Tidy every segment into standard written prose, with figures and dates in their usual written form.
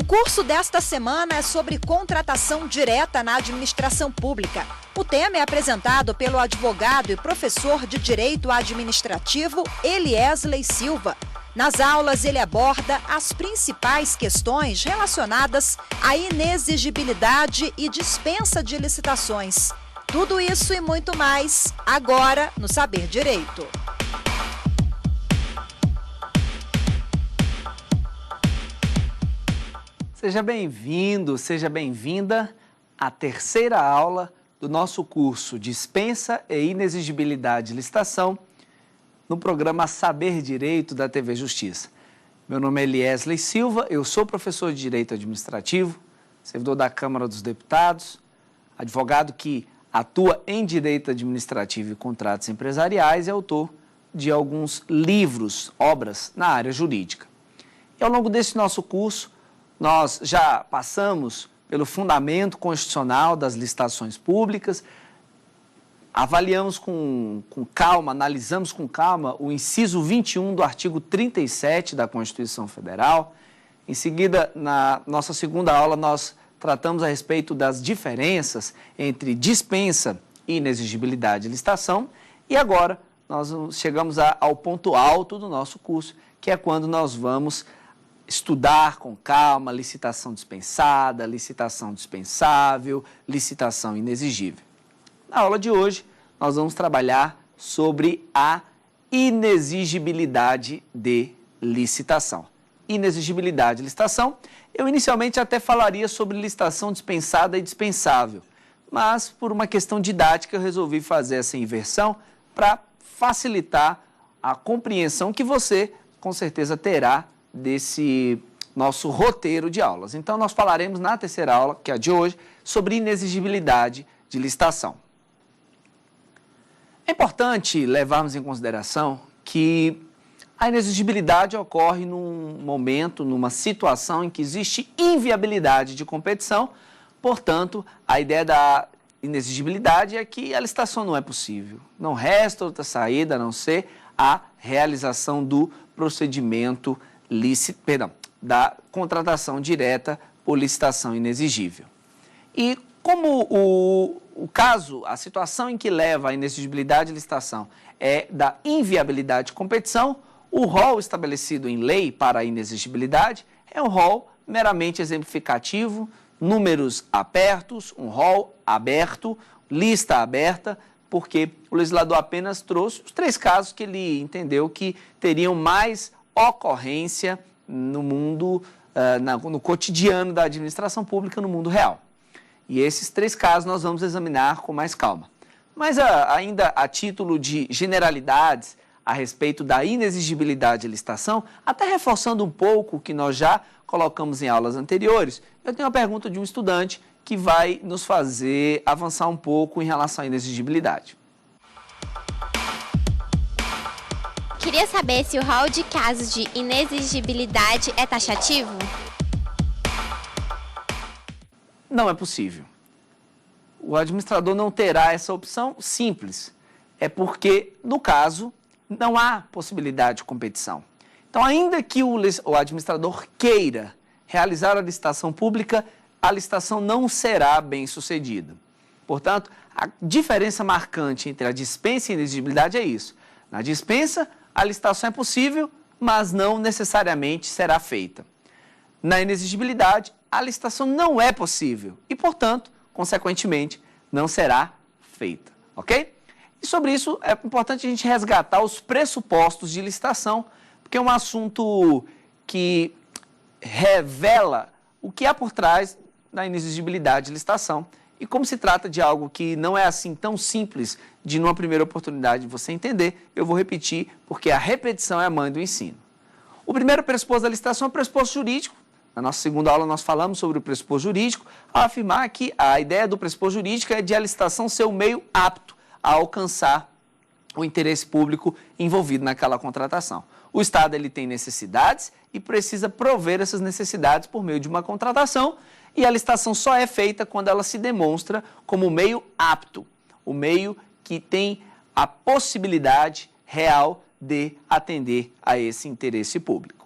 curso desta semana é sobre contratação direta na administração pública. O tema é apresentado pelo advogado e professor de Direito Administrativo Eliesley Silva. Nas aulas, ele aborda as principais questões relacionadas à inexigibilidade e dispensa de licitações. Tudo isso e muito mais, agora no Saber Direito. Seja bem-vindo, seja bem-vinda à terceira aula do nosso curso Dispensa e Inexigibilidade de Licitação no programa Saber Direito da TV Justiça. Meu nome é Eliesley Silva, eu sou professor de Direito Administrativo, servidor da Câmara dos Deputados, advogado que atua em Direito Administrativo e Contratos Empresariais e autor de alguns livros, obras na área jurídica. E ao longo desse nosso curso, nós já passamos pelo fundamento constitucional das licitações públicas, avaliamos com calma, analisamos com calma o inciso 21 do artigo 37 da Constituição Federal. Em seguida, na nossa segunda aula, nós tratamos a respeito das diferenças entre dispensa e inexigibilidade de licitação. E agora, nós chegamos ao ponto alto do nosso curso, que é quando nós vamos estudar com calma licitação dispensada, licitação dispensável, licitação inexigível. Na aula de hoje, nós vamos trabalhar sobre a inexigibilidade de licitação. Inexigibilidade de licitação, eu inicialmente até falaria sobre licitação dispensada e dispensável, mas por uma questão didática eu resolvi fazer essa inversão para facilitar a compreensão que você, com certeza, terá desse nosso roteiro de aulas. Então, nós falaremos na terceira aula, que é a de hoje, sobre inexigibilidade de licitação. É importante levarmos em consideração que a inexigibilidade ocorre num momento, numa situação em que existe inviabilidade de competição. Portanto, a ideia da inexigibilidade é que a licitação não é possível. Não resta outra saída a não ser a realização do procedimento da contratação direta por licitação inexigível. E como o caso, a situação em que leva à inexigibilidade de licitação é da inviabilidade de competição, o rol estabelecido em lei para a inexigibilidade é um rol meramente exemplificativo, números abertos, um rol aberto, lista aberta, porque o legislador apenas trouxe os três casos que ele entendeu que teriam mais ocorrência no mundo, no cotidiano da administração pública, no mundo real. E esses três casos nós vamos examinar com mais calma. Mas ainda a título de generalidades a respeito da inexigibilidade de licitação, até reforçando um pouco o que nós já colocamos em aulas anteriores, eu tenho uma pergunta de um estudante que vai nos fazer avançar um pouco em relação à inexigibilidade. Queria saber se o rol de casos de inexigibilidade é taxativo? Não é possível. O administrador não terá essa opção simples. É porque, no caso, não há possibilidade de competição. Então, ainda que o administrador queira realizar a licitação pública, a licitação não será bem sucedida. Portanto, a diferença marcante entre a dispensa e a inexigibilidade é isso. Na dispensa, a licitação é possível, mas não necessariamente será feita. Na inexigibilidade, a licitação não é possível e, portanto, consequentemente, não será feita, ok? E sobre isso é importante a gente resgatar os pressupostos de licitação, porque é um assunto que revela o que há por trás da inexigibilidade de licitação. E como se trata de algo que não é assim tão simples de, numa primeira oportunidade, você entender, eu vou repetir, porque a repetição é a mãe do ensino. O primeiro pressuposto da licitação é o pressuposto jurídico. Na nossa segunda aula, nós falamos sobre o pressuposto jurídico, ao afirmar que a ideia do pressuposto jurídico é de a licitação ser o meio apto a alcançar o interesse público envolvido naquela contratação. O Estado ele tem necessidades e precisa prover essas necessidades por meio de uma contratação, e a licitação só é feita quando ela se demonstra como o meio apto, o meio que tem a possibilidade real de atender a esse interesse público.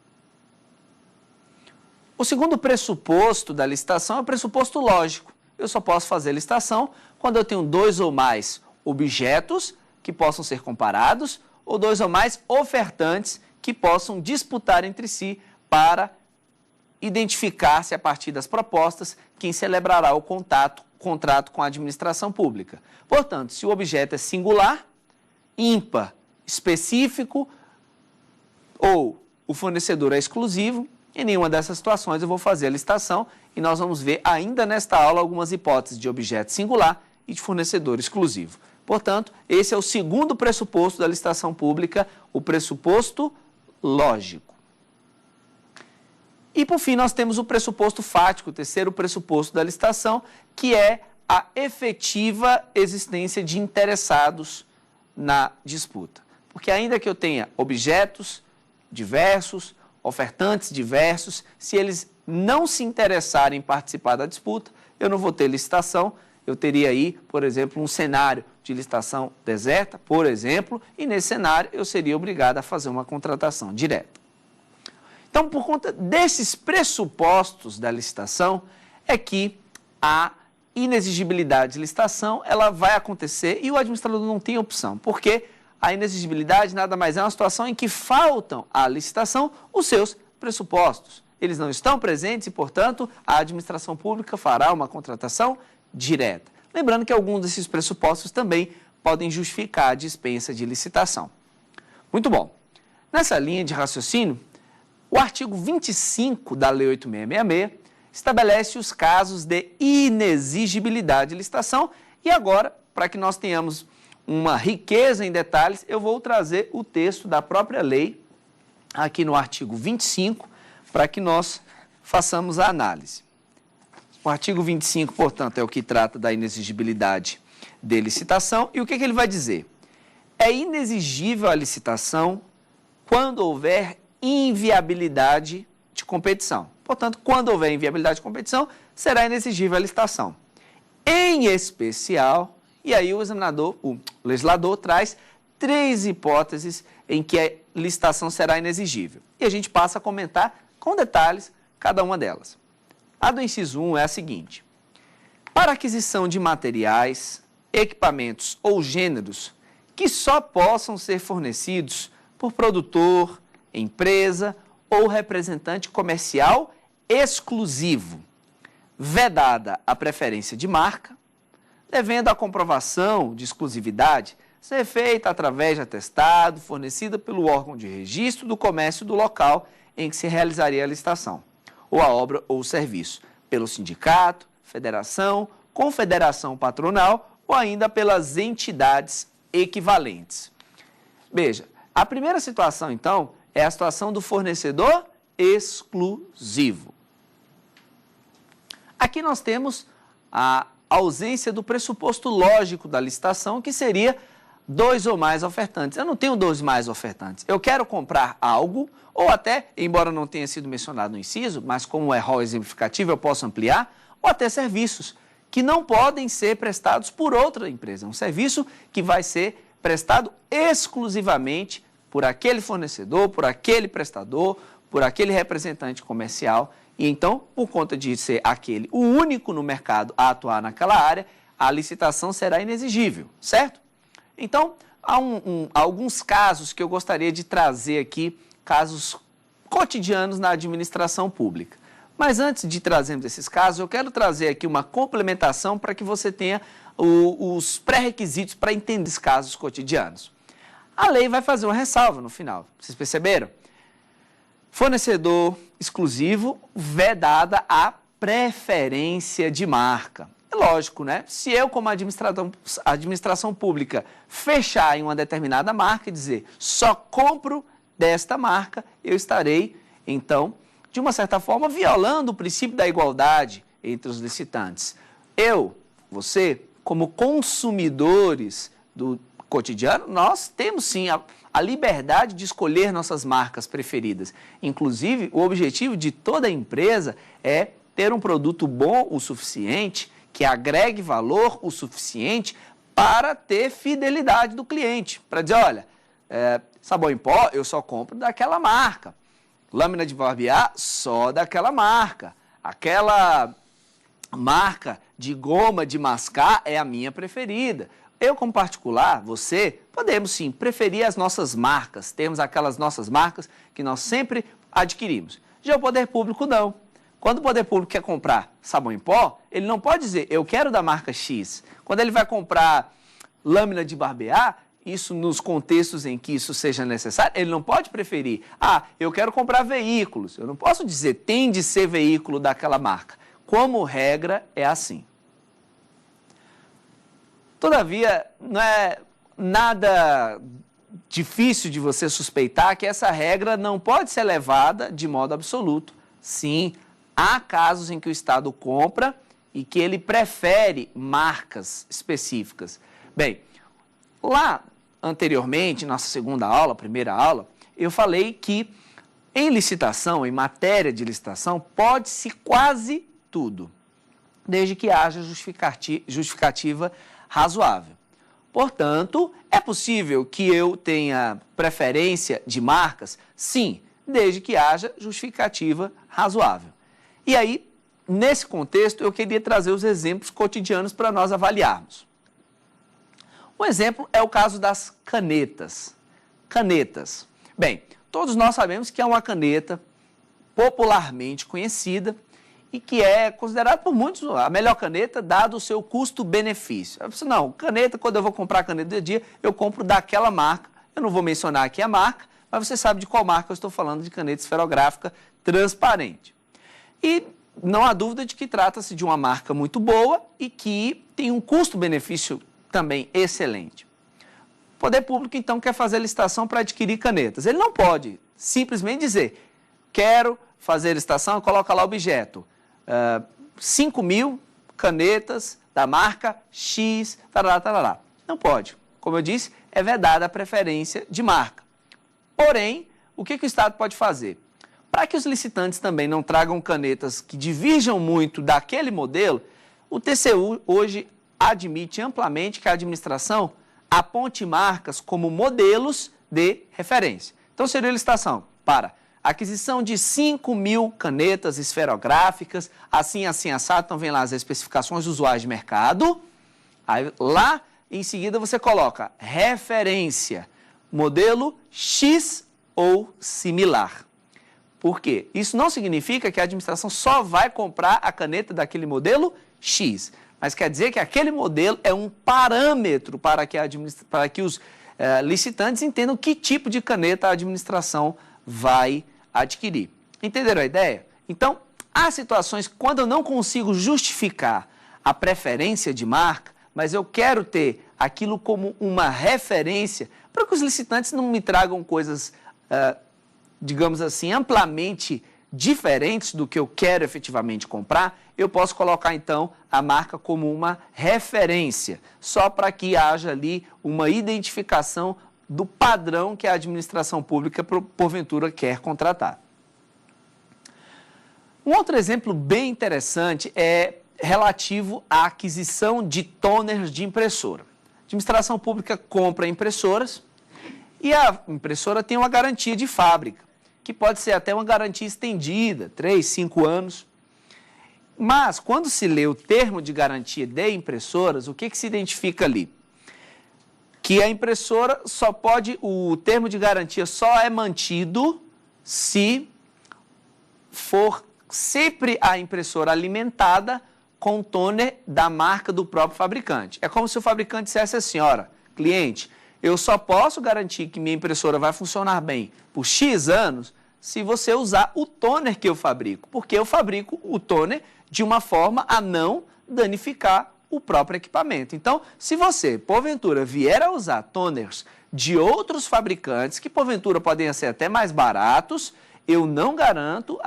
O segundo pressuposto da licitação é o pressuposto lógico. Eu só posso fazer licitação quando eu tenho 2 ou mais objetos que possam ser comparados ou 2 ou mais ofertantes que possam disputar entre si para identificar-se a partir das propostas quem celebrará o contrato com a administração pública. Portanto, se o objeto é singular, ímpar, específico ou o fornecedor é exclusivo, em nenhuma dessas situações eu vou fazer a licitação e nós vamos ver ainda nesta aula algumas hipóteses de objeto singular e de fornecedor exclusivo. Portanto, esse é o segundo pressuposto da licitação pública, o pressuposto lógico. E, por fim, nós temos o pressuposto fático, o terceiro pressuposto da licitação, que é a efetiva existência de interessados na disputa. Porque ainda que eu tenha objetos diversos, ofertantes diversos, se eles não se interessarem em participar da disputa, eu não vou ter licitação. Eu teria aí, por exemplo, um cenário de licitação deserta, por exemplo, e nesse cenário eu seria obrigado a fazer uma contratação direta. Então, por conta desses pressupostos da licitação, é que a inexigibilidade de licitação ela vai acontecer e o administrador não tem opção, porque a inexigibilidade nada mais é uma situação em que faltam à licitação os seus pressupostos. Eles não estão presentes e, portanto, a administração pública fará uma contratação direta. Lembrando que alguns desses pressupostos também podem justificar a dispensa de licitação. Muito bom. Nessa linha de raciocínio, o artigo 25 da Lei 8.666 estabelece os casos de inexigibilidade de licitação e agora, para que nós tenhamos uma riqueza em detalhes, eu vou trazer o texto da própria lei aqui no artigo 25 para que nós façamos a análise. O artigo 25, portanto, é o que trata da inexigibilidade de licitação. E o que ele vai dizer? É inexigível a licitação quando houver inviabilidade de competição. Portanto, quando houver inviabilidade de competição, será inexigível a licitação. Em especial, e aí o legislador traz 3 hipóteses em que a licitação será inexigível. E a gente passa a comentar com detalhes cada uma delas. A do inciso 1 é a seguinte: para aquisição de materiais, equipamentos ou gêneros que só possam ser fornecidos por produtor, empresa ou representante comercial exclusivo, vedada a preferência de marca, devendo a comprovação de exclusividade ser feita através de atestado fornecido pelo órgão de registro do comércio do local em que se realizaria a licitação, ou a obra ou o serviço, pelo sindicato, federação, confederação patronal ou ainda pelas entidades equivalentes. Veja, a primeira situação, então, é a situação do fornecedor exclusivo. Aqui nós temos a ausência do pressuposto lógico da licitação, que seria 2 ou mais ofertantes. Eu não tenho 2 mais ofertantes. Eu quero comprar algo, ou até, embora não tenha sido mencionado no inciso, mas como é rol exemplificativo, eu posso ampliar, ou até serviços que não podem ser prestados por outra empresa. Um serviço que vai ser prestado exclusivamente por aquele fornecedor, por aquele prestador, por aquele representante comercial. E então, por conta de ser aquele o único no mercado a atuar naquela área, a licitação será inexigível, certo? Então, há alguns casos que eu gostaria de trazer aqui, casos cotidianos na administração pública. Mas antes de trazermos esses casos, eu quero trazer aqui uma complementação para que você tenha os pré-requisitos para entender esses casos cotidianos. A lei vai fazer uma ressalva no final, vocês perceberam? Fornecedor exclusivo, vedada a preferência de marca. É lógico, né? Se eu, como administração pública, fechar em uma determinada marca e dizer só compro desta marca, eu estarei, então, de uma certa forma, violando o princípio da igualdade entre os licitantes. Eu, você, como consumidores do cotidiano, nós temos sim a liberdade de escolher nossas marcas preferidas. Inclusive, o objetivo de toda empresa é ter um produto bom o suficiente, que agregue valor o suficiente para ter fidelidade do cliente. Para dizer, olha, sabão em pó eu só compro daquela marca. lâmina de barbear só daquela marca. Aquela marca de goma de mascar é a minha preferida. Eu, como particular, você, podemos sim preferir as nossas marcas. Temos aquelas nossas marcas que nós sempre adquirimos. Já o poder público não. Quando o poder público quer comprar sabão em pó, ele não pode dizer, eu quero da marca X. Quando ele vai comprar lâmina de barbear, isso nos contextos em que isso seja necessário, ele não pode preferir, eu quero comprar veículos. Eu não posso dizer, tem de ser veículo daquela marca. Como regra, é assim. Todavia, não é nada difícil de você suspeitar que essa regra não pode ser levada de modo absoluto. Sim, há casos em que o Estado compra e que ele prefere marcas específicas. Bem, lá anteriormente, nossa segunda aula, primeira aula, eu falei que em licitação, em matéria de licitação, pode-se quase tudo, desde que haja justificativa razoável. Portanto, é possível que eu tenha preferência de marcas? Sim, desde que haja justificativa razoável. E aí, nesse contexto, eu queria trazer os exemplos cotidianos para nós avaliarmos. Um exemplo é o caso das canetas. Canetas. Bem, todos nós sabemos que é uma caneta popularmente conhecida e que é considerada por muitos a melhor caneta, dado o seu custo-benefício. Eu disse, não, caneta, quando eu vou comprar caneta do dia, eu compro daquela marca. Eu não vou mencionar aqui a marca, mas você sabe de qual marca eu estou falando, de caneta esferográfica transparente. E não há dúvida de que trata-se de uma marca muito boa e que tem um custo-benefício também excelente. O poder público, então, quer fazer licitação para adquirir canetas. Ele não pode simplesmente dizer, quero fazer licitação, coloca lá o objeto. 5.000 canetas da marca X, tarará, tarará. Não pode. Como eu disse, é vedada a preferência de marca. Porém, o que o Estado pode fazer? Para que os licitantes também não tragam canetas que divirjam muito daquele modelo, o TCU hoje admite amplamente que a administração aponte marcas como modelos de referência. Então, seria licitação para aquisição de 5.000 canetas esferográficas, assim, assado. Então, vem lá as especificações usuais de mercado. Aí, lá, em seguida, você coloca referência, modelo X ou similar. Por quê? Isso não significa que a administração só vai comprar a caneta daquele modelo X, mas quer dizer que aquele modelo é um parâmetro para que os licitantes entendam que tipo de caneta a administração vai adquirir. Entenderam a ideia? Então, há situações quando eu não consigo justificar a preferência de marca, mas eu quero ter aquilo como uma referência para que os licitantes não me tragam coisas, digamos assim, amplamente diferentes do que eu quero efetivamente comprar. Eu posso colocar, então, a marca como uma referência, só para que haja ali uma identificação do padrão que a administração pública, porventura, quer contratar. Um outro exemplo bem interessante é relativo à aquisição de toners de impressora. A administração pública compra impressoras e a impressora tem uma garantia de fábrica, que pode ser até uma garantia estendida, 3, 5 anos. Mas, quando se lê o termo de garantia de impressoras, o que se identifica ali? Que a impressora o termo de garantia só é mantido se for sempre a impressora alimentada com toner da marca do próprio fabricante. É como se o fabricante dissesse assim, ora, cliente, eu só posso garantir que minha impressora vai funcionar bem por X anos se você usar o toner que eu fabrico, porque eu fabrico o toner de uma forma a não danificar o próprio equipamento. Então, se você, porventura, vier a usar toners de outros fabricantes, que porventura podem ser até mais baratos, eu não garanto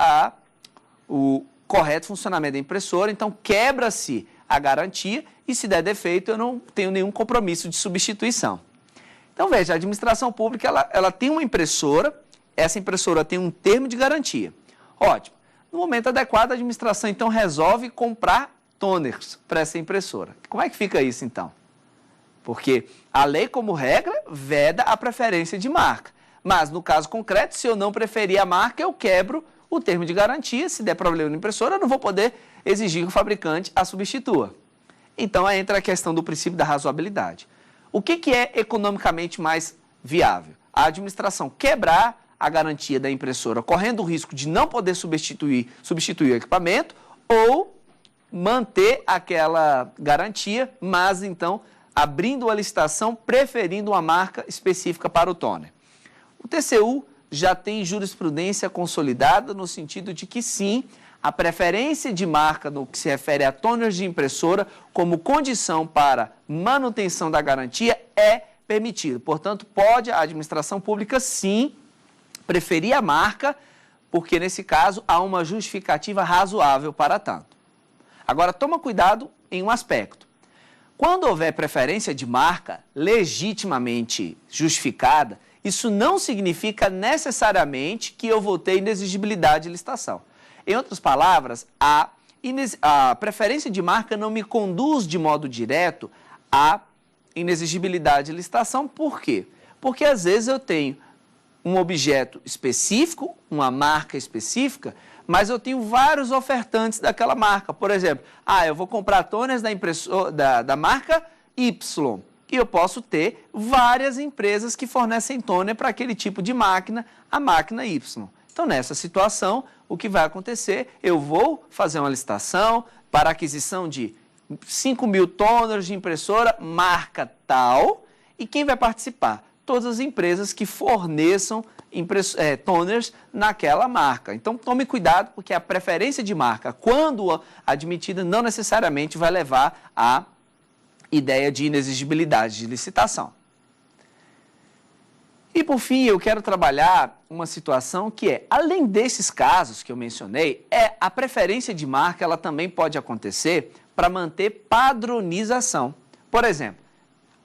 o correto funcionamento da impressora, então quebra-se a garantia e se der defeito eu não tenho nenhum compromisso de substituição. Então veja, a administração pública ela tem uma impressora, essa impressora tem um termo de garantia. Ótimo. No momento adequado a administração então resolve comprar toners para essa impressora. Como é que fica isso então? Porque a lei como regra veda a preferência de marca, Mas, no caso concreto, se eu não preferir a marca, eu quebro o termo de garantia. Se der problema na impressora, eu não vou poder exigir que o fabricante a substitua. Então, aí entra a questão do princípio da razoabilidade. O que é economicamente mais viável? A administração quebrar a garantia da impressora, correndo o risco de não poder substituir o equipamento, ou manter aquela garantia, mas então abrindo a licitação, preferindo uma marca específica para o toner. O TCU já tem jurisprudência consolidada no sentido de que sim, a preferência de marca no que se refere a toners de impressora como condição para manutenção da garantia é permitido. Portanto, pode a administração pública sim preferir a marca, porque nesse caso há uma justificativa razoável para tanto. Agora, toma cuidado em um aspecto. Quando houver preferência de marca legitimamente justificada, isso não significa necessariamente que eu vou ter inexigibilidade de licitação. Em outras palavras, a preferência de marca não me conduz de modo direto à inexigibilidade de licitação. Por quê? Porque às vezes eu tenho um objeto específico, uma marca específica, mas eu tenho vários ofertantes daquela marca. Por exemplo, eu vou comprar toners da marca Y, e eu posso ter várias empresas que fornecem toner para aquele tipo de máquina, a máquina Y. Então, nessa situação, o que vai acontecer? Eu vou fazer uma licitação para aquisição de 5.000 toners de impressora marca tal, e quem vai participar? Todas as empresas que forneçam toners naquela marca. Então, tome cuidado, porque a preferência de marca, quando admitida, não necessariamente vai levar à ideia de inexigibilidade de licitação. E, por fim, eu quero trabalhar uma situação que é, além desses casos que eu mencionei, a preferência de marca ela também pode acontecer para manter padronização. Por exemplo,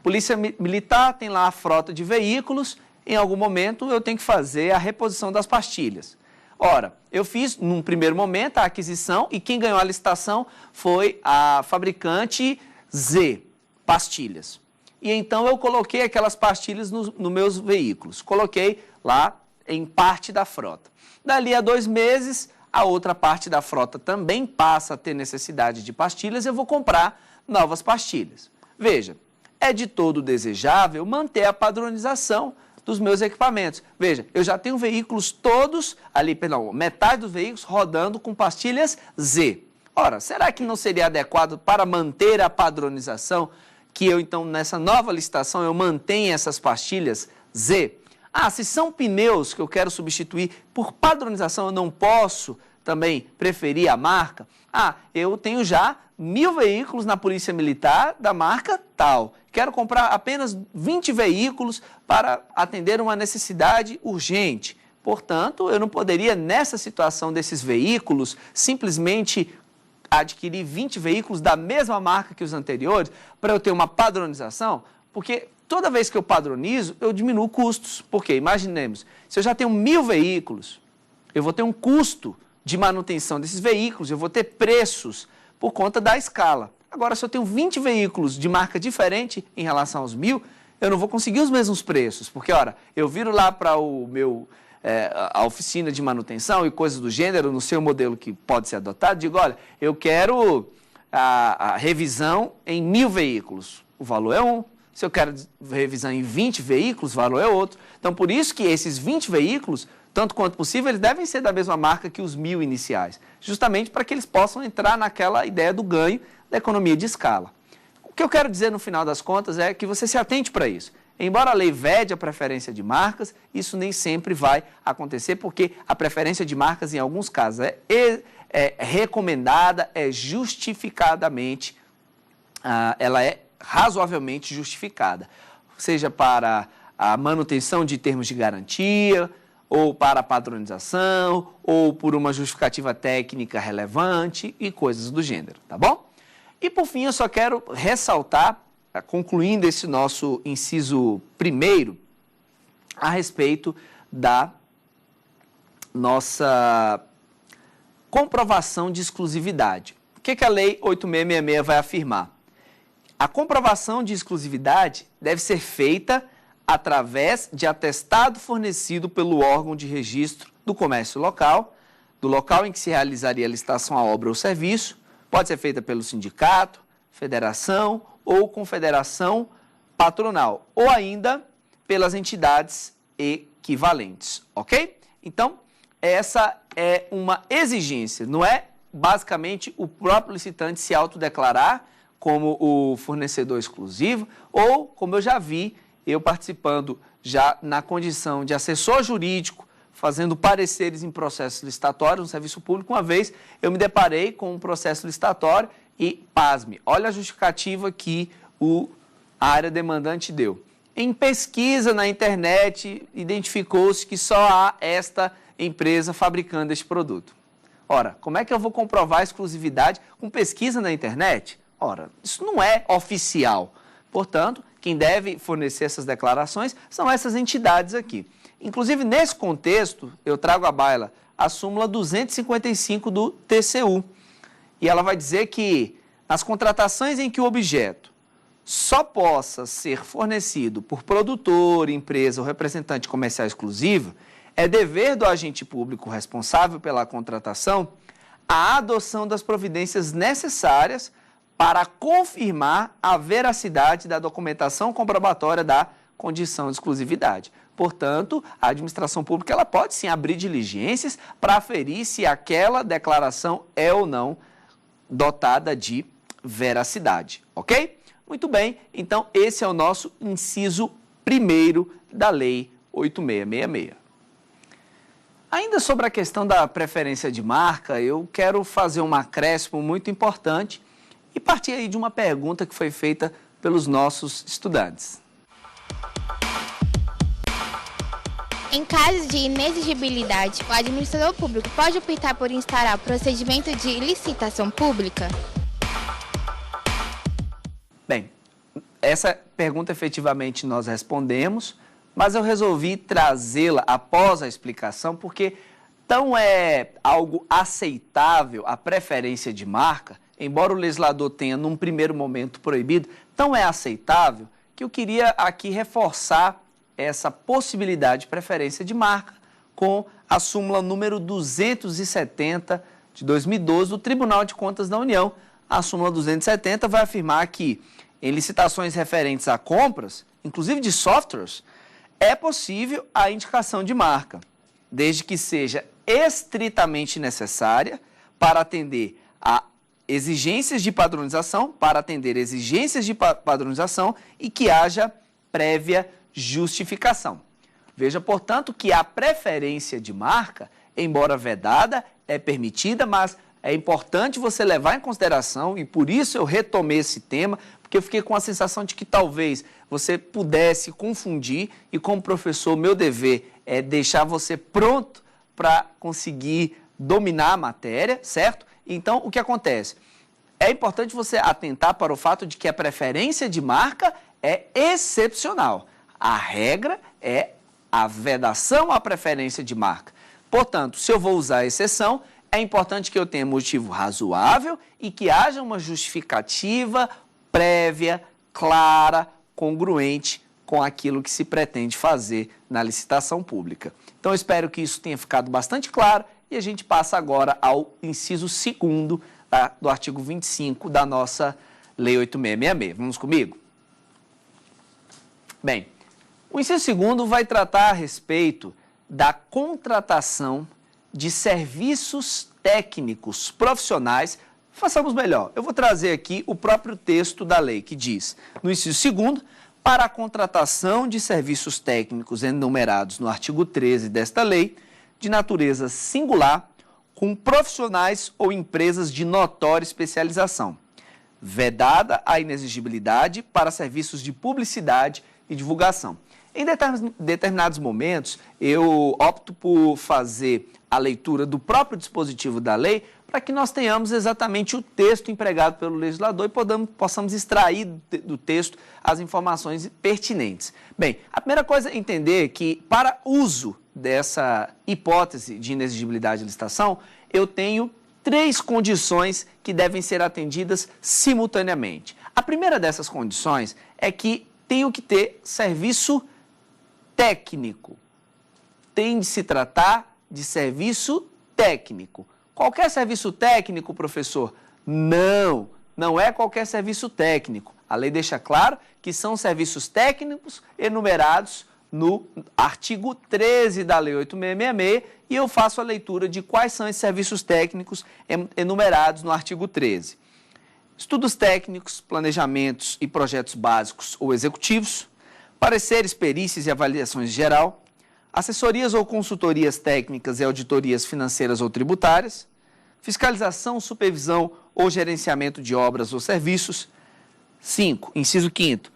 Polícia Militar tem lá a frota de veículos, em algum momento eu tenho que fazer a reposição das pastilhas. Ora, eu fiz, num primeiro momento, a aquisição e quem ganhou a licitação foi a fabricante Z, pastilhas. E então eu coloquei aquelas pastilhas nos meus veículos, coloquei lá em parte da frota. Dali a 2 meses, a outra parte da frota também passa a ter necessidade de pastilhas e eu vou comprar novas pastilhas. Veja, é de todo desejável manter a padronização dos meus equipamentos. Veja, eu já tenho veículos todos, metade dos veículos rodando com pastilhas Z. Ora, será que não seria adequado para manter a padronização que eu, então, nessa nova licitação, eu mantenha essas pastilhas Z? Se são pneus que eu quero substituir, por padronização eu não posso também preferir a marca? Eu tenho já 1.000 veículos na Polícia Militar da marca tal. Quero comprar apenas 20 veículos para atender uma necessidade urgente. Portanto, eu não poderia, nessa situação desses veículos, simplesmente adquirir 20 veículos da mesma marca que os anteriores para eu ter uma padronização, porque toda vez que eu padronizo, eu diminuo custos. Porque, imaginemos, se eu já tenho 1.000 veículos, eu vou ter um custo de manutenção desses veículos, eu vou ter preços por conta da escala. Agora, se eu tenho 20 veículos de marca diferente em relação aos 1.000, eu não vou conseguir os mesmos preços, porque, eu viro lá para a oficina de manutenção e coisas do gênero, no seu modelo que pode ser adotado, digo, olha, eu quero a revisão em 1.000 veículos, o valor é um. Se eu quero revisão em 20 veículos, o valor é outro. Então, por isso que esses 20 veículos, tanto quanto possível, eles devem ser da mesma marca que os 1.000 iniciais, justamente para que eles possam entrar naquela ideia do ganho da economia de escala. O que eu quero dizer no final das contas é que você se atente para isso. Embora a lei vede a preferência de marcas, isso nem sempre vai acontecer, porque a preferência de marcas, em alguns casos, é recomendada, é justificadamente, ela é razoavelmente justificada, seja para a manutenção de termos de garantia, ou para a padronização, ou por uma justificativa técnica relevante e coisas do gênero, tá bom? E por fim, eu só quero ressaltar, concluindo esse nosso inciso primeiro, a respeito da nossa comprovação de exclusividade. O que a Lei 8666 vai afirmar? A comprovação de exclusividade deve ser feita através de atestado fornecido pelo órgão de registro do comércio local, do local em que se realizaria a licitação à obra ou serviço, pode ser feita pelo sindicato, federação ou confederação patronal, ou ainda pelas entidades equivalentes, ok? Então, essa é uma exigência, não é basicamente o próprio licitante se autodeclarar como o fornecedor exclusivo, ou, como eu já vi, eu participando já na condição de assessor jurídico, fazendo pareceres em processos licitatórios no serviço público. Uma vez eu me deparei com um processo licitatório e, pasme, olha a justificativa que a área demandante deu. Em pesquisa na internet, identificou-se que só há esta empresa fabricando este produto. Ora, como é que eu vou comprovar a exclusividade com pesquisa na internet? Ora, isso não é oficial. Portanto, quem deve fornecer essas declarações são essas entidades aqui. Inclusive, nesse contexto, eu trago à baila a súmula 255 do TCU. E ela vai dizer que nas contratações em que o objeto só possa ser fornecido por produtor, empresa ou representante comercial exclusivo, é dever do agente público responsável pela contratação a adoção das providências necessárias para confirmar a veracidade da documentação comprobatória da condição de exclusividade. Portanto, a administração pública ela pode sim abrir diligências para aferir se aquela declaração é ou não dotada de veracidade, ok? Muito bem, então esse é o nosso inciso 1º da Lei 8666. Ainda sobre a questão da preferência de marca, eu quero fazer um acréscimo muito importante e partir aí de uma pergunta que foi feita pelos nossos estudantes. Em caso de inexigibilidade, o administrador público pode optar por instaurar procedimento de licitação pública? Bem, essa pergunta efetivamente nós respondemos, mas eu resolvi trazê-la após a explicação porque tão é algo aceitável a preferência de marca, embora o legislador tenha num primeiro momento proibido, tão é aceitável que eu queria aqui reforçar essa possibilidade de preferência de marca com a súmula número 270 de 2012 do Tribunal de Contas da União. A súmula 270 vai afirmar que em licitações referentes a compras, inclusive de softwares, é possível a indicação de marca, desde que seja estritamente necessária para atender a exigências de padronização, e que haja prévia justificação. Veja, portanto, que a preferência de marca, embora vedada, é permitida, mas é importante você levar em consideração, e por isso eu retomei esse tema, porque eu fiquei com a sensação de que talvez você pudesse confundir, e como professor, meu dever é deixar você pronto para conseguir dominar a matéria, certo? Então, o que acontece? É importante você atentar para o fato de que a preferência de marca é excepcional. A regra é a vedação à preferência de marca. Portanto, se eu vou usar a exceção, é importante que eu tenha motivo razoável e que haja uma justificativa prévia, clara, congruente com aquilo que se pretende fazer na licitação pública. Então, eu espero que isso tenha ficado bastante claro e a gente passa agora ao inciso 2º do artigo 25 da nossa Lei 8666. Vamos comigo? Bem, o inciso 2º vai tratar a respeito da contratação de serviços técnicos profissionais. Façamos melhor, eu vou trazer aqui o próprio texto da lei, que diz, no inciso 2º, para a contratação de serviços técnicos enumerados no artigo 13 desta lei, de natureza singular, com profissionais ou empresas de notória especialização, vedada a inexigibilidade para serviços de publicidade e divulgação. Em determinados momentos, eu opto por fazer a leitura do próprio dispositivo da lei para que nós tenhamos exatamente o texto empregado pelo legislador e possamos extrair do texto as informações pertinentes. Bem, a primeira coisa é entender que, para uso dessa hipótese de inexigibilidade de licitação, eu tenho 3 condições que devem ser atendidas simultaneamente. A primeira dessas condições é que tenho que ter serviço técnico. Tem de se tratar de serviço técnico. Qualquer serviço técnico, professor? Não, não é qualquer serviço técnico. A lei deixa claro que são serviços técnicos enumerados no artigo 13 da Lei 8.666 e eu faço a leitura de quais são esses serviços técnicos enumerados no artigo 13. Estudos técnicos, planejamentos e projetos básicos ou executivos, pareceres, perícias e avaliações geral, assessorias ou consultorias técnicas e auditorias financeiras ou tributárias, fiscalização, supervisão ou gerenciamento de obras ou serviços. 5. Inciso 5º,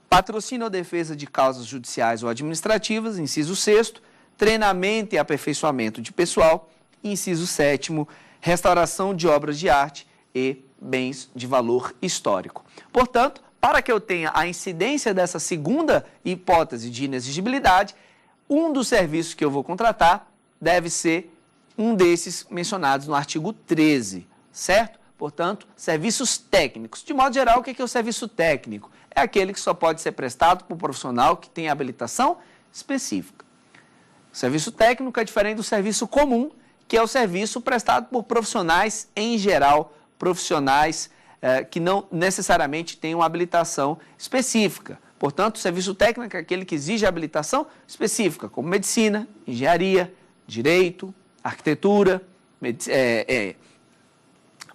patrocínio ou defesa de causas judiciais ou administrativas. Inciso 6º, treinamento e aperfeiçoamento de pessoal. Inciso 7º, restauração de obras de arte e bens de valor histórico. Portanto, para que eu tenha a incidência dessa segunda hipótese de inexigibilidade, um dos serviços que eu vou contratar deve ser um desses mencionados no artigo 13, certo? Portanto, serviços técnicos. De modo geral, o que é o serviço técnico? É aquele que só pode ser prestado por um profissional que tem habilitação específica. O serviço técnico é diferente do serviço comum, que é o serviço prestado por profissionais em geral, profissionais que não necessariamente têm uma habilitação específica. Portanto, o serviço técnico é aquele que exige habilitação específica, como medicina, engenharia, direito, arquitetura,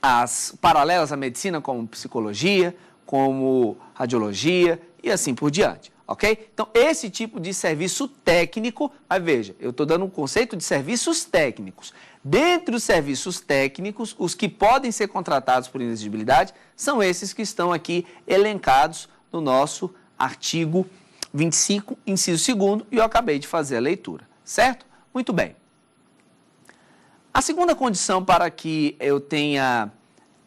as paralelas à medicina, como psicologia, como radiologia e assim por diante, ok? Então, esse tipo de serviço técnico, mas veja, eu estou dando um conceito de serviços técnicos. Dentre os serviços técnicos, os que podem ser contratados por inexigibilidade são esses que estão aqui elencados no nosso artigo 25, inciso 2º, e eu acabei de fazer a leitura, certo? Muito bem. A segunda condição para que eu tenha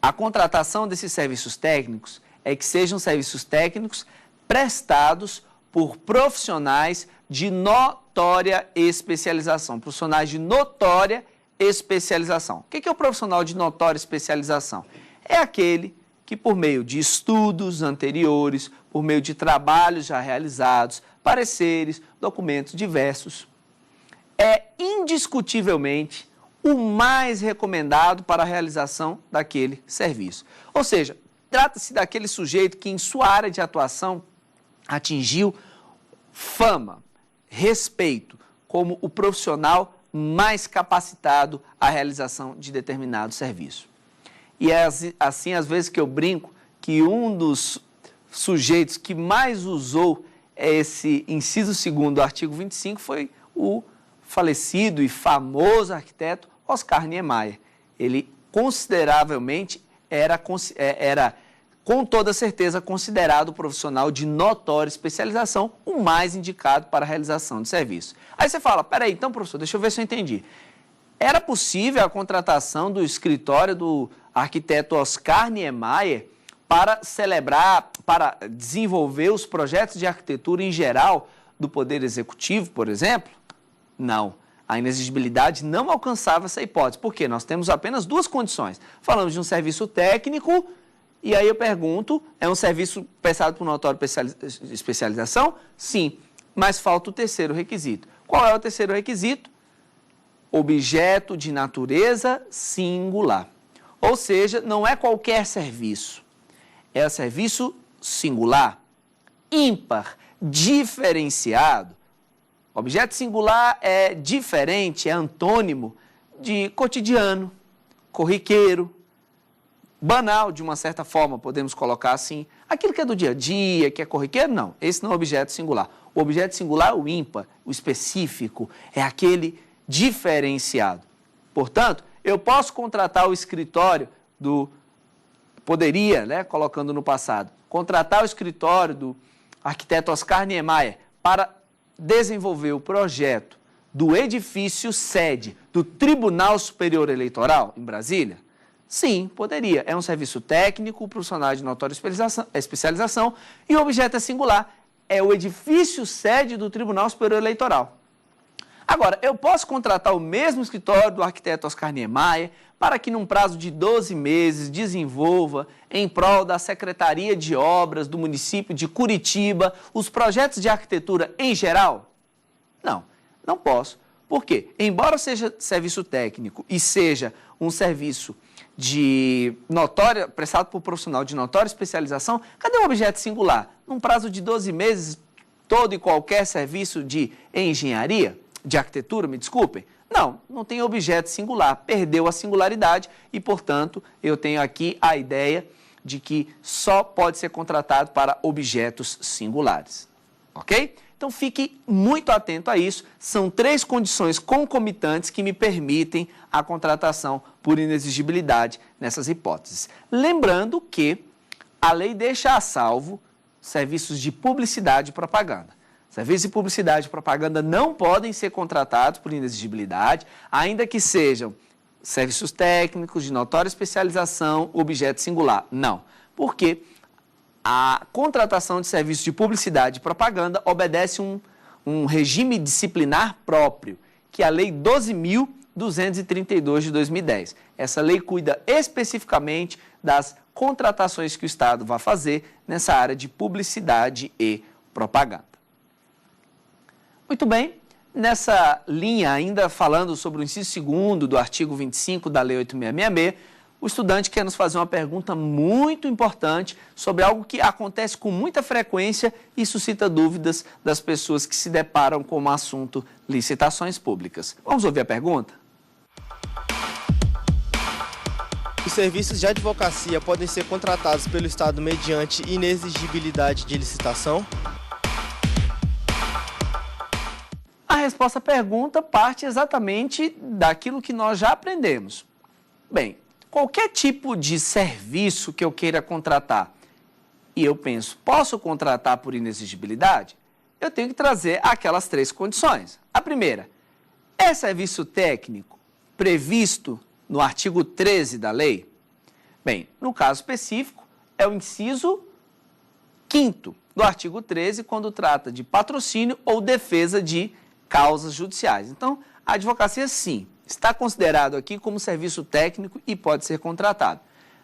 a contratação desses serviços técnicos é que sejam serviços técnicos prestados por profissionais de notória especialização. Profissionais de notória especialização. O que é o profissional de notória especialização? É aquele que, por meio de estudos anteriores, por meio de trabalhos já realizados, pareceres, documentos diversos, é indiscutivelmente o mais recomendado para a realização daquele serviço. Ou seja, trata-se daquele sujeito que em sua área de atuação atingiu fama, respeito, como o profissional mais capacitado à realização de determinado serviço. E é assim, às vezes, que eu brinco que um dos sujeitos que mais usou esse inciso 2º do artigo 25 foi o falecido e famoso arquiteto Oscar Niemeyer. Ele consideravelmente era com toda certeza considerado profissional de notória especialização, o mais indicado para a realização de serviço. Aí você fala, peraí, então professor, deixa eu ver se eu entendi. Era possível a contratação do escritório do arquiteto Oscar Niemeyer para desenvolver os projetos de arquitetura em geral do Poder Executivo, por exemplo? Não. A inexigibilidade não alcançava essa hipótese. Por quê? Nós temos apenas duas condições. Falamos de um serviço técnico, e aí eu pergunto, é um serviço prestado por notória especialização? Sim, mas falta o terceiro requisito. Qual é o terceiro requisito? Objeto de natureza singular. Ou seja, não é qualquer serviço. É o serviço singular, ímpar, diferenciado. Objeto singular é diferente, é antônimo de cotidiano, corriqueiro, banal, de uma certa forma, podemos colocar assim. Aquilo que é do dia a dia, que é corriqueiro, não. Esse não é o objeto singular. O objeto singular é o ímpar, o específico, é aquele diferenciado. Portanto, eu posso contratar o escritório poderia, né, colocando no passado, contratar o escritório do arquiteto Oscar Niemeyer para desenvolver o projeto do edifício sede do Tribunal Superior Eleitoral em Brasília? Sim, poderia. É um serviço técnico, profissional de notória especialização e o objeto é singular. É o edifício sede do Tribunal Superior Eleitoral. Agora, eu posso contratar o mesmo escritório do arquiteto Oscar Niemeyer para que, num prazo de 12 meses, desenvolva, em prol da Secretaria de Obras do município de Curitiba, os projetos de arquitetura em geral? Não, não posso. Por quê? Embora seja serviço técnico e seja um serviço prestado por profissional de notória especialização, cadê o objeto singular? Num prazo de 12 meses, todo e qualquer serviço de engenharia, de arquitetura, me desculpem? Não, não tem objeto singular, perdeu a singularidade e, portanto, eu tenho aqui a ideia de que só pode ser contratado para objetos singulares, ok? Então, fique muito atento a isso. São 3 condições concomitantes que me permitem a contratação por inexigibilidade nessas hipóteses. Lembrando que a lei deixa a salvo serviços de publicidade e propaganda. Serviços de publicidade e propaganda não podem ser contratados por inexigibilidade, ainda que sejam serviços técnicos, de notória especialização, objeto singular. Não, porque a contratação de serviços de publicidade e propaganda obedece um regime disciplinar próprio, que é a Lei 12.232 de 2010. Essa lei cuida especificamente das contratações que o Estado vai fazer nessa área de publicidade e propaganda. Muito bem, nessa linha, ainda falando sobre o inciso 2º do artigo 25 da Lei 8.666, o estudante quer nos fazer uma pergunta muito importante sobre algo que acontece com muita frequência e suscita dúvidas das pessoas que se deparam com o assunto licitações públicas. Vamos ouvir a pergunta? Os serviços de advocacia podem ser contratados pelo Estado mediante inexigibilidade de licitação? A resposta à pergunta parte exatamente daquilo que nós já aprendemos. Bem, qualquer tipo de serviço que eu queira contratar e eu penso, posso contratar por inexigibilidade? Eu tenho que trazer aquelas 3 condições. A primeira, é serviço técnico previsto no artigo 13 da lei? Bem, no caso específico, é o inciso 5º do artigo 13, quando trata de patrocínio ou defesa de causas judiciais. Então, a advocacia, sim, está considerado aqui como serviço técnico e pode ser contratado.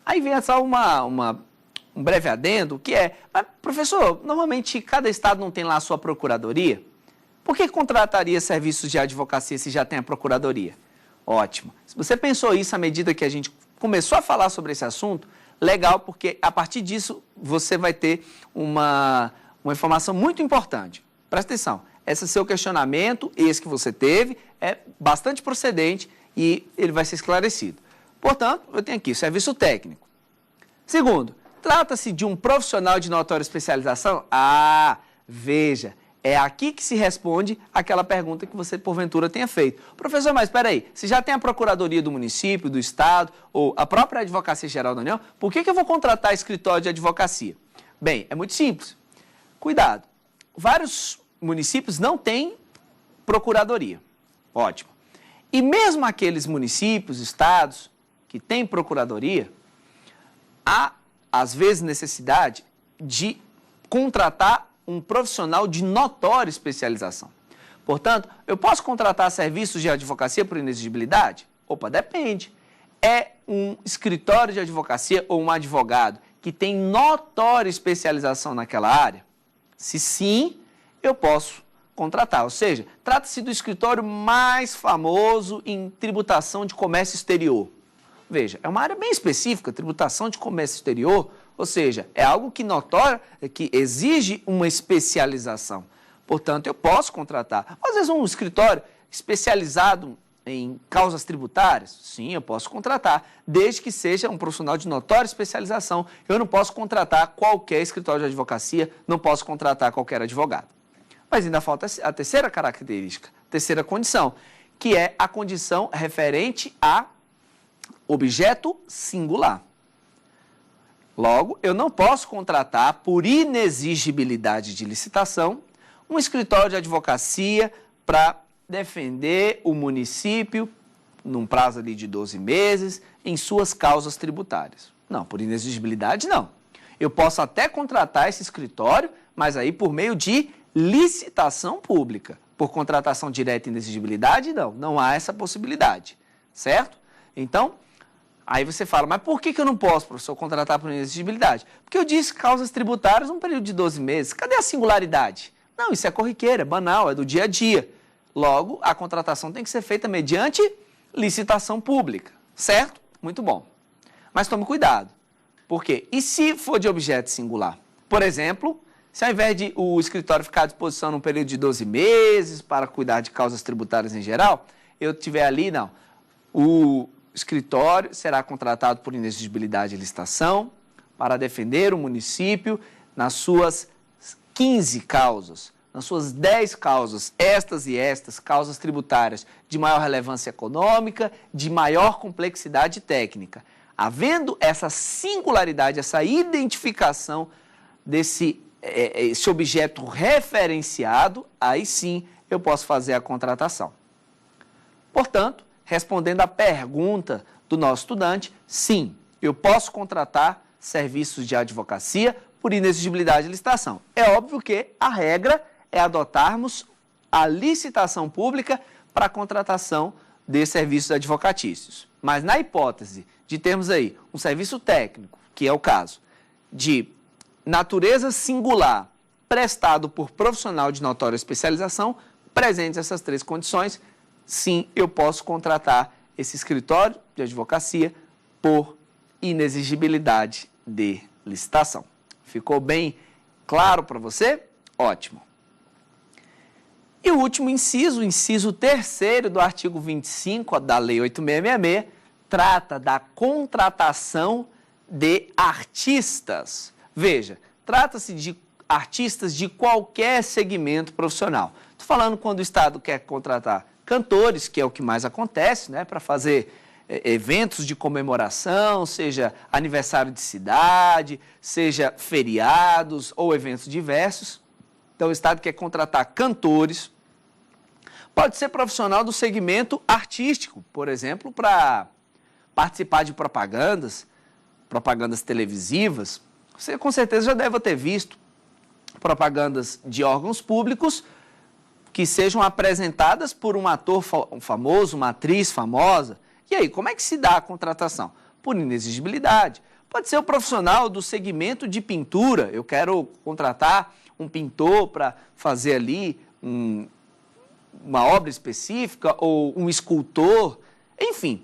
Aí vem só um breve adendo, que é, mas, professor, normalmente cada estado não tem lá a sua procuradoria? Por que contrataria serviços de advocacia se já tem a procuradoria? Ótimo. Se você pensou isso à medida que a gente começou a falar sobre esse assunto, legal, porque a partir disso você vai ter uma informação muito importante. Presta atenção. Esse seu questionamento, esse que você teve, é bastante procedente e ele vai ser esclarecido. Portanto, eu tenho aqui serviço técnico. Segundo, trata-se de um profissional de notória especialização? Ah, veja, é aqui que se responde aquela pergunta que você, porventura, tenha feito. Professor, mas espera aí, se já tem a Procuradoria do município, do estado ou a própria Advocacia Geral da União, por que eu vou contratar escritório de advocacia? Bem, é muito simples. Cuidado, vários municípios não têm procuradoria. Ótimo. E mesmo aqueles municípios, estados que têm procuradoria, há, às vezes, necessidade de contratar um profissional de notória especialização. Portanto, eu posso contratar serviços de advocacia por inexigibilidade? Opa, depende. É um escritório de advocacia ou um advogado que tem notória especialização naquela área? Se sim, eu posso contratar. Ou seja, trata-se do escritório mais famoso em tributação de comércio exterior. Veja, é uma área bem específica, tributação de comércio exterior, ou seja, é algo que que exige uma especialização. Portanto, eu posso contratar. Às vezes um escritório especializado em causas tributárias, sim, eu posso contratar, desde que seja um profissional de notória especialização. Eu não posso contratar qualquer escritório de advocacia, não posso contratar qualquer advogado. Mas ainda falta a terceira característica, terceira condição, que é a condição referente a objeto singular. Logo, eu não posso contratar, por inexigibilidade de licitação, um escritório de advocacia para defender o município, num prazo ali de 12 meses, em suas causas tributárias. Não, por inexigibilidade, não. Eu posso até contratar esse escritório, mas aí por meio de licitação pública. Por contratação direta e inexigibilidade, não há essa possibilidade, certo? Então, aí você fala, mas por que eu não posso, professor, contratar por inexigibilidade? Porque eu disse causas tributárias num período de 12 meses. Cadê a singularidade? Não, isso é corriqueiro, é banal, é do dia a dia. Logo, a contratação tem que ser feita mediante licitação pública, certo? Muito bom. Mas tome cuidado. Por quê? E se for de objeto singular? Por exemplo, se ao invés de o escritório ficar à disposição num período de 12 meses para cuidar de causas tributárias em geral, eu tiver ali, não. O escritório será contratado por inexigibilidade de licitação para defender o município nas suas 15 causas, nas suas 10 causas, estas e estas, causas tributárias de maior relevância econômica, de maior complexidade técnica. Havendo essa singularidade, essa identificação desse esse objeto referenciado, aí sim eu posso fazer a contratação. Portanto, respondendo à pergunta do nosso estudante, sim, eu posso contratar serviços de advocacia por inexigibilidade de licitação. É óbvio que a regra é adotarmos a licitação pública para a contratação de serviços advocatícios. Mas na hipótese de termos aí um serviço técnico, que é o caso, de natureza singular, prestado por profissional de notória especialização, presentes essas 3 condições, sim, eu posso contratar esse escritório de advocacia por inexigibilidade de licitação. Ficou bem claro para você? Ótimo. E o último inciso, o inciso 3º do artigo 25 da Lei 8.666, trata da contratação de artistas. Veja, trata-se de artistas de qualquer segmento profissional. Estou falando quando o Estado quer contratar cantores, que é o que mais acontece, né, para fazer eventos de comemoração, seja aniversário de cidade, seja feriados ou eventos diversos. Então, o Estado quer contratar cantores. Pode ser profissional do segmento artístico, por exemplo, para participar de propagandas televisivas. Você com certeza já deve ter visto propagandas de órgãos públicos que sejam apresentadas por um ator famoso, uma atriz famosa. E aí, como é que se dá a contratação? Por inexigibilidade. Pode ser o profissional do segmento de pintura. Eu quero contratar um pintor para fazer ali uma obra específica, ou um escultor. Enfim,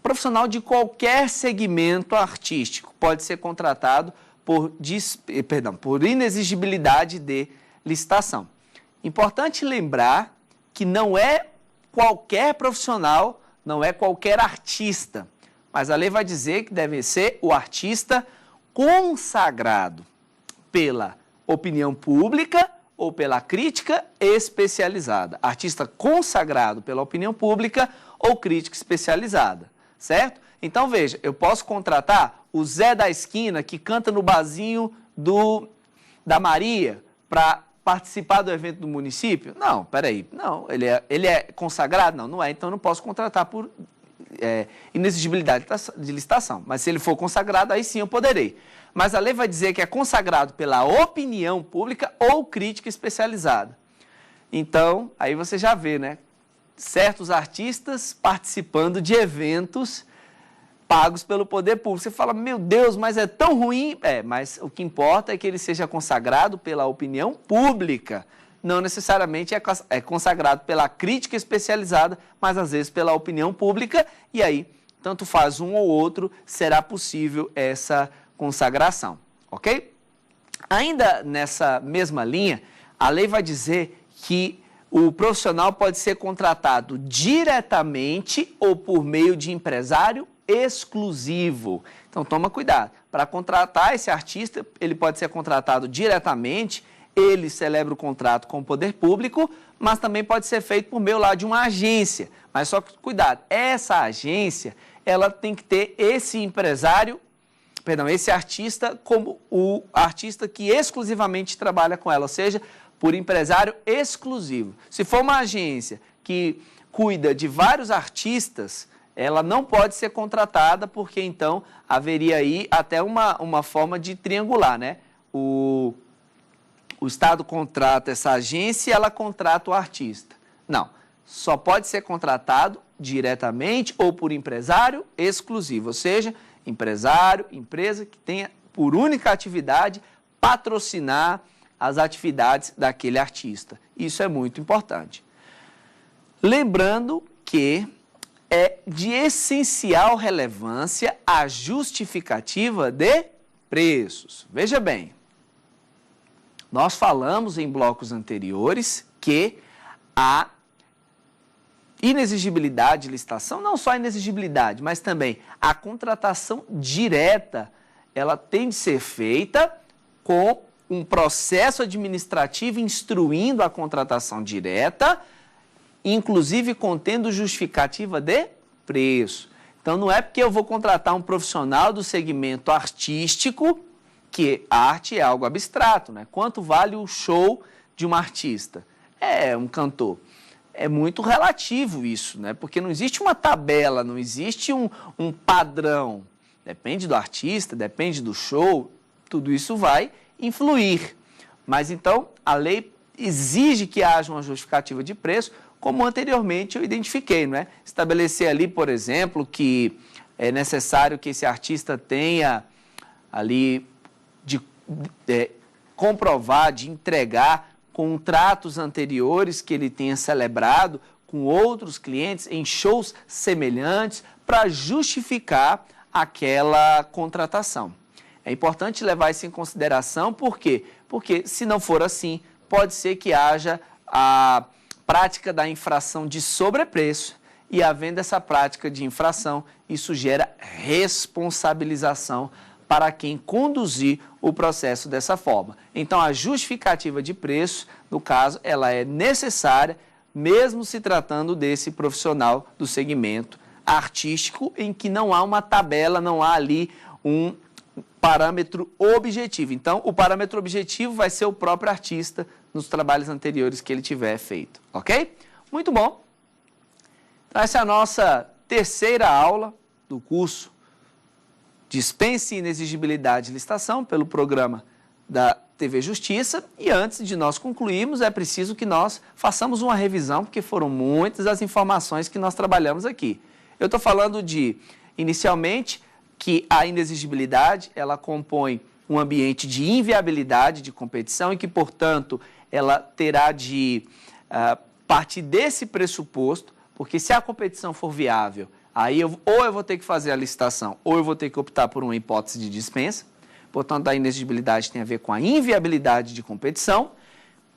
profissional de qualquer segmento artístico pode ser contratado por inexigibilidade de licitação. Importante lembrar que não é qualquer profissional, não é qualquer artista, mas a lei vai dizer que deve ser o artista consagrado pela opinião pública ou pela crítica especializada. Artista consagrado pela opinião pública ou crítica especializada, certo? Então, veja, eu posso contratar o Zé da esquina que canta no barzinho da Maria para participar do evento do município? Não, peraí, não, ele é consagrado? Não, não é, então eu não posso contratar por inexigibilidade de licitação. Mas se ele for consagrado, aí sim eu poderei. Mas a lei vai dizer que é consagrado pela opinião pública ou crítica especializada. Então, aí você já vê, né? Certos artistas participando de eventos pagos pelo poder público. Você fala, meu Deus, mas é tão ruim. Mas o que importa é que ele seja consagrado pela opinião pública. Não necessariamente é consagrado pela crítica especializada, mas às vezes pela opinião pública. E aí, tanto faz um ou outro, será possível essa consagração, ok? Ainda nessa mesma linha, a lei vai dizer que o profissional pode ser contratado diretamente ou por meio de empresário exclusivo. Então, toma cuidado. Para contratar esse artista, ele pode ser contratado diretamente, ele celebra o contrato com o poder público, mas também pode ser feito por meio lá de uma agência. Mas só que, cuidado, essa agência, ela tem que ter esse esse artista como o artista que exclusivamente trabalha com ela, ou seja, por empresário exclusivo. Se for uma agência que cuida de vários artistas, ela não pode ser contratada, porque então haveria aí até uma forma de triangular, né? O Estado contrata essa agência e ela contrata o artista. Não, só pode ser contratado diretamente ou por empresário exclusivo, ou seja, empresário, empresa que tenha por única atividade patrocinar as atividades daquele artista. Isso é muito importante. Lembrando que é de essencial relevância a justificativa de preços. Veja bem, nós falamos em blocos anteriores que a inexigibilidade de licitação, não só a inexigibilidade, mas também a contratação direta, ela tem de ser feita com um processo administrativo instruindo a contratação direta, inclusive contendo justificativa de preço. Então, não é porque eu vou contratar um profissional do segmento artístico, que arte é algo abstrato, né? Quanto vale o show de um artista? É um cantor. É muito relativo isso, né? Porque não existe uma tabela, não existe um padrão. Depende do artista, depende do show, tudo isso vai influir. Mas então, a lei exige que haja uma justificativa de preço, como anteriormente eu identifiquei, não é? Estabelecer ali, por exemplo, que é necessário que esse artista tenha ali de comprovar, de entregar contratos anteriores que ele tenha celebrado com outros clientes em shows semelhantes para justificar aquela contratação. É importante levar isso em consideração, por quê? Porque se não for assim, pode ser que haja a prática da infração de sobrepreço e, havendo essa prática de infração, isso gera responsabilização para quem conduzir o processo dessa forma. Então, a justificativa de preço, no caso, ela é necessária, mesmo se tratando desse profissional do segmento artístico, em que não há uma tabela, não há ali um parâmetro objetivo. Então, o parâmetro objetivo vai ser o próprio artista nos trabalhos anteriores que ele tiver feito, ok? Muito bom. Então, essa é a nossa terceira aula do curso Dispensa e Inexigibilidade de Licitação pelo programa da TV Justiça. E antes de nós concluirmos, é preciso que nós façamos uma revisão, porque foram muitas as informações que nós trabalhamos aqui. Eu estou falando de, inicialmente, que a inexigibilidade, ela compõe um ambiente de inviabilidade de competição e que, portanto, ela terá de partir desse pressuposto, porque se a competição for viável, aí ou eu vou ter que fazer a licitação, ou eu vou ter que optar por uma hipótese de dispensa. Portanto, a inexigibilidade tem a ver com a inviabilidade de competição.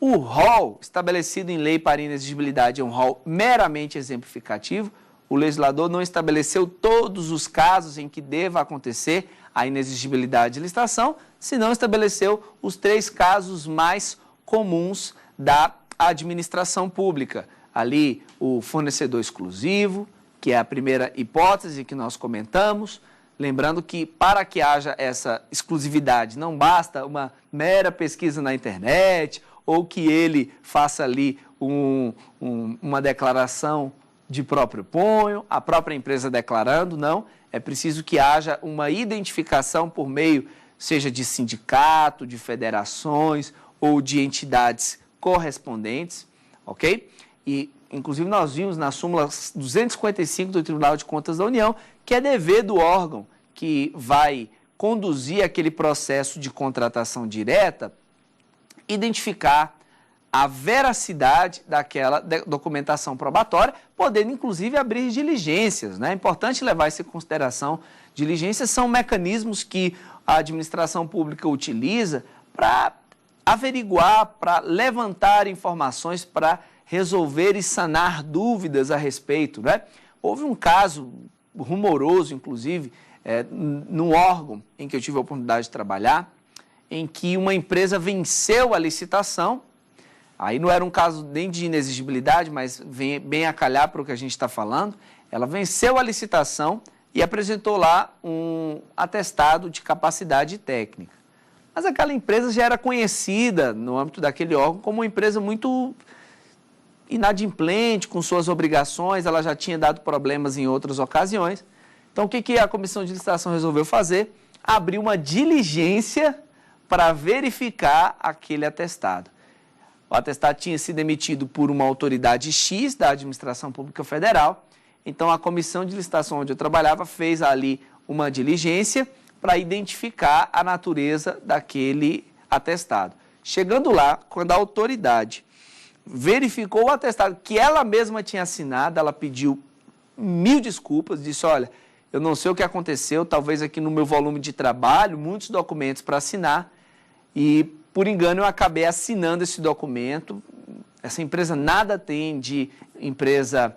O rol estabelecido em lei para inexigibilidade é um rol meramente exemplificativo. O legislador não estabeleceu todos os casos em que deva acontecer a inexigibilidade de licitação, senão estabeleceu os 3 casos mais comuns da administração pública. Ali, o fornecedor exclusivo, que é a primeira hipótese que nós comentamos. Lembrando que, para que haja essa exclusividade, não basta uma mera pesquisa na internet ou que ele faça ali uma declaração de próprio punho, a própria empresa declarando, não. É preciso que haja uma identificação por meio, seja de sindicato, de federações ou de entidades correspondentes, ok? E, inclusive, nós vimos na súmula 255 do Tribunal de Contas da União que é dever do órgão que vai conduzir aquele processo de contratação direta identificar a veracidade daquela documentação probatória, podendo, inclusive, abrir diligências, né? É importante levar isso em consideração. Diligências são mecanismos que a administração pública utiliza para averiguar, para levantar informações, para resolver e sanar dúvidas a respeito, né? Houve um caso rumoroso, inclusive, no órgão em que eu tive a oportunidade de trabalhar, em que uma empresa venceu a licitação. Aí não era um caso nem de inexigibilidade, mas vem bem a calhar para o que a gente está falando. Ela venceu a licitação e apresentou lá um atestado de capacidade técnica. Mas aquela empresa já era conhecida no âmbito daquele órgão como uma empresa muito inadimplente com suas obrigações, ela já tinha dado problemas em outras ocasiões. Então, o que a comissão de licitação resolveu fazer? Abrir uma diligência para verificar aquele atestado. O atestado tinha sido emitido por uma autoridade X da Administração Pública Federal. Então, a comissão de licitação onde eu trabalhava fez ali uma diligência para identificar a natureza daquele atestado. Chegando lá, quando a autoridade verificou o atestado que ela mesma tinha assinado, ela pediu 1000 desculpas, disse, olha, eu não sei o que aconteceu, talvez aqui no meu volume de trabalho, muitos documentos para assinar, e por engano eu acabei assinando esse documento. Essa empresa nada tem de empresa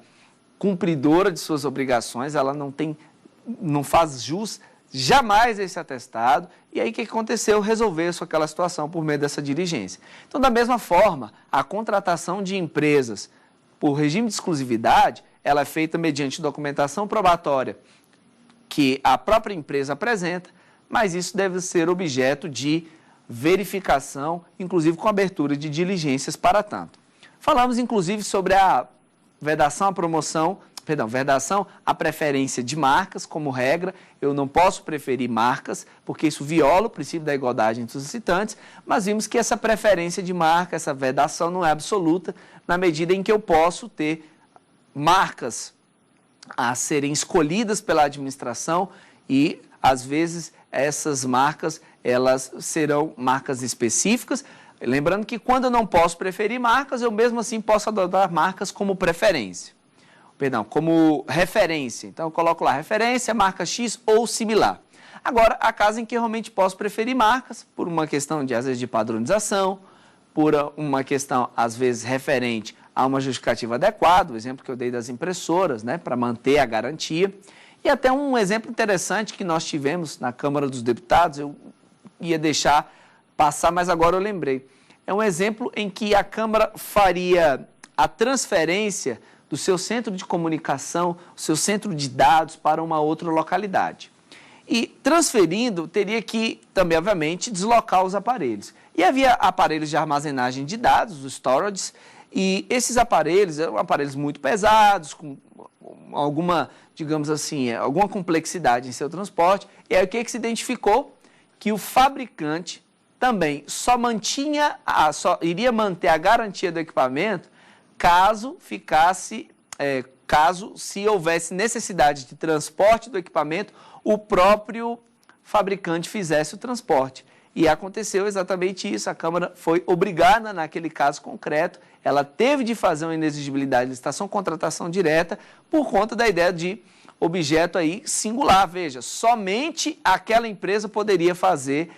cumpridora de suas obrigações, ela não faz jus jamais esse atestado. E aí o que aconteceu? Resolveu-se aquela situação por meio dessa diligência. Então, da mesma forma, a contratação de empresas por regime de exclusividade, ela é feita mediante documentação probatória que a própria empresa apresenta, mas isso deve ser objeto de verificação, inclusive com abertura de diligências para tanto. Falamos, inclusive, sobre a vedação à preferência de marcas, como regra. Eu não posso preferir marcas, porque isso viola o princípio da igualdade entre os licitantes, mas vimos que essa preferência de marca, essa vedação não é absoluta, na medida em que eu posso ter marcas a serem escolhidas pela administração e, às vezes, essas marcas, elas serão marcas específicas. Lembrando que quando eu não posso preferir marcas, eu mesmo assim posso adotar marcas como preferência. Como referência. Então, eu coloco lá referência, marca X ou similar. Agora, há casos em que eu realmente posso preferir marcas, por uma questão, às vezes, de padronização, por uma questão, às vezes, referente a uma justificativa adequada, o exemplo que eu dei das impressoras, né, para manter a garantia. E até um exemplo interessante que nós tivemos na Câmara dos Deputados, eu ia deixar passar, mas agora eu lembrei. É um exemplo em que a Câmara faria a transferência do seu centro de comunicação, o seu centro de dados para uma outra localidade. E transferindo, teria que também, obviamente, deslocar os aparelhos. E havia aparelhos de armazenagem de dados, os storages, e esses aparelhos eram aparelhos muito pesados, com alguma, digamos assim, alguma complexidade em seu transporte. E aí o que se identificou? Que o fabricante também só iria manter a garantia do equipamento caso se houvesse necessidade de transporte do equipamento, o próprio fabricante fizesse o transporte. E aconteceu exatamente isso, a Câmara foi obrigada, naquele caso concreto, ela teve de fazer uma inexigibilidade de licitação, contratação direta, por conta da ideia de objeto aí singular. Veja, somente aquela empresa poderia fazer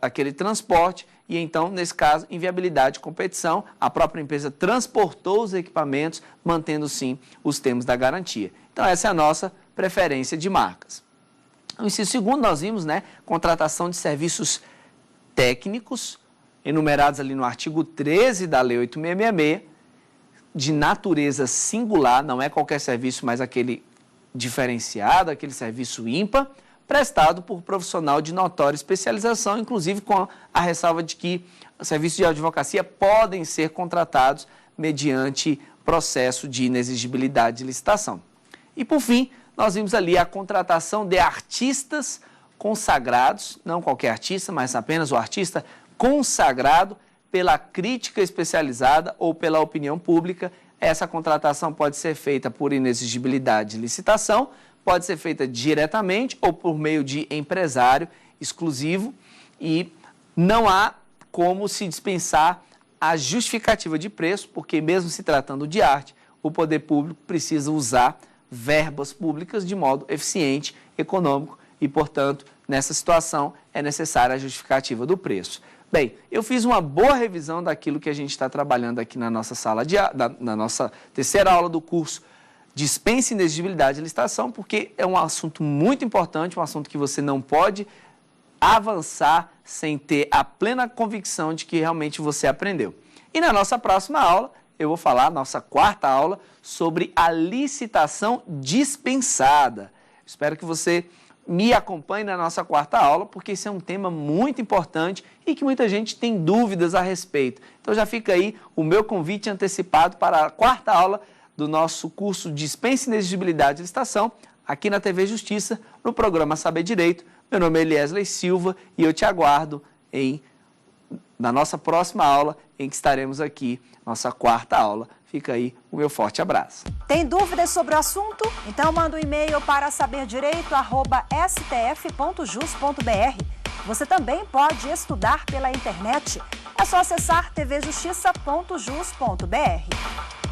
aquele transporte, e então, nesse caso, inviabilidade de competição, a própria empresa transportou os equipamentos, mantendo sim os termos da garantia. Então, essa é a nossa preferência de marcas. No inciso segundo, nós vimos, né, contratação de serviços técnicos, enumerados ali no artigo 13 da Lei 8.666, de natureza singular, não é qualquer serviço, mas aquele diferenciado, aquele serviço ímpar, prestado por profissional de notória especialização, inclusive com a ressalva de que serviços de advocacia podem ser contratados mediante processo de inexigibilidade de licitação. E, por fim, nós vimos ali a contratação de artistas consagrados, não qualquer artista, mas apenas o artista consagrado pela crítica especializada ou pela opinião pública. Essa contratação pode ser feita por inexigibilidade de licitação, pode ser feita diretamente ou por meio de empresário exclusivo, e não há como se dispensar a justificativa de preço, porque mesmo se tratando de arte, o poder público precisa usar verbas públicas de modo eficiente, econômico e, portanto, nessa situação é necessária a justificativa do preço. Bem, eu fiz uma boa revisão daquilo que a gente está trabalhando aqui na nossa na nossa terceira aula do curso Dispensa e Inexigibilidade de Licitação, porque é um assunto muito importante, um assunto que você não pode avançar sem ter a plena convicção de que realmente você aprendeu. E na nossa próxima aula, eu vou falar, nossa quarta aula, sobre a licitação dispensada. Espero que você me acompanhe na nossa quarta aula, porque esse é um tema muito importante e que muita gente tem dúvidas a respeito. Então já fica aí o meu convite antecipado para a quarta aula do nosso curso Dispensa e Inexigibilidade de Licitação, aqui na TV Justiça, no programa Saber Direito. Meu nome é Eliesley Silva e eu te aguardo na nossa próxima aula, em que estaremos aqui, nossa quarta aula. Fica aí o meu forte abraço. Tem dúvidas sobre o assunto? Então manda um e-mail para saberdireito@stf.jus.br. Você também pode estudar pela internet. É só acessar tvjustiça.jus.br.